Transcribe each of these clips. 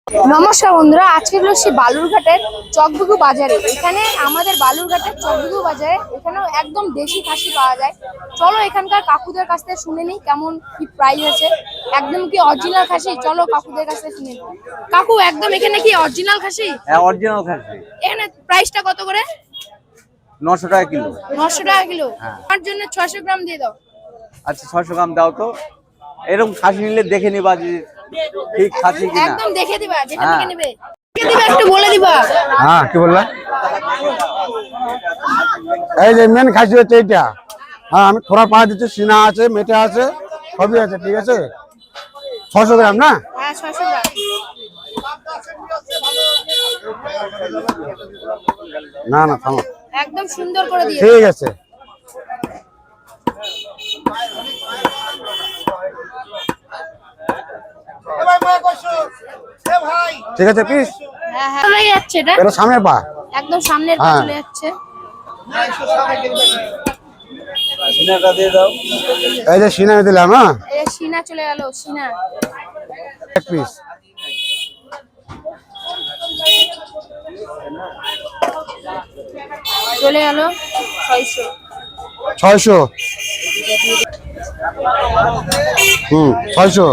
নমস্কার বন্ধুরা, আজকে হলো সে বালুরঘাটের চকবিঘু বাজারে। এখানে আমাদের বালুরঘাটের চকবিঘু বাজারে এখানেও একদম দেশি খাসি পাওয়া যায়। চলো এখানকার কাকুদের কাছ থেকে শুনে নিই কেমন কি প্রাইস আছে। একদম কি অরিজিনাল খাসি? চলো কাকুদের কাছ থেকে শুনে নিই। কাকু, একদম এখানে কি অরিজিনাল খাসি? হ্যাঁ, অরিজিনাল খাসি। এখানে প্রাইসটা কত করে? 900 টাকা কিলো। 900 টাকা কিলো। আমার জন্য 600 গ্রাম দিয়ে দাও। আচ্ছা, 600 গ্রাম দাও তো। এরকম খাসি নিলে দেখে নিবা যে ঠিক খাসি কিনা। একদম দেখে দিবা, যেটা দেখে নেবে দেখে দিবা, একটু বলে দিবা। হ্যাঁ, কি বললা? এই যে মেন খাসি হচ্ছে এইটা। হ্যাঁ, আমি থোড়া পা দিচ্ছি, সিনা আছে, মেটে আছে, সবই আছে। ঠিক আছে, 600 গ্রাম না? হ্যাঁ, 600 গ্রাম। না না, থামো। একদম সুন্দর করে দিয়ে। ঠিক আছে। ঠিক আছে, পিস। হ্যাঁ হ্যাঁ, চলে যাচ্ছে এটা। এটা সামনের পা। একদম সামনের পা চলে যাচ্ছে। সিনাটা দিয়ে দাও। এই যে সিনা দিলাম। হ্যাঁ, এই সিনা চলে গেল, সিনা এক পিস। চলে গেল 600। 600। 600।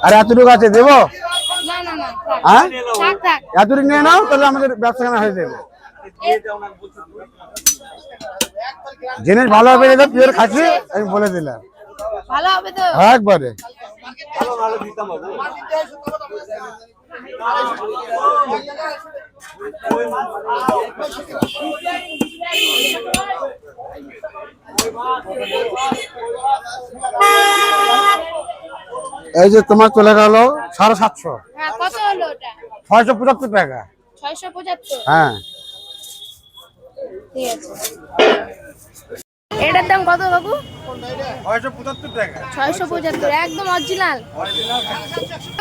আর এতটুকু আছে, দেবো? না না না, হ্যাঁ, থাক থাক। এতটুকু নিয়ে নাও, তাহলে আমাদের ব্যবসা কেনা হয়ে যাবে। জিনিস ভালো হবে, এটা পিওর খাসি, আমি বলে দিলাম। ভালো হবে তো? একবারে। ভালো দিতাম বাবু। এই যে তোমার চলে গেল 750। হ্যাঁ, কত হলো ওটা? 675 টাকা। 675। হ্যাঁ, ঠিক আছে। এটার দাম কত কাকু? 675 টাকা। 675, একদম অরিজিনাল।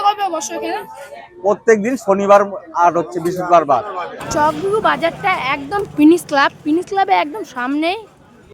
কবে বসো এখানে? প্রত্যেকদিন শনিবার আর হচ্ছে বৃহস্পতিবার বার। চকবিঘু বাজারটা একদম পিনিস ক্লাবে একদম সামনে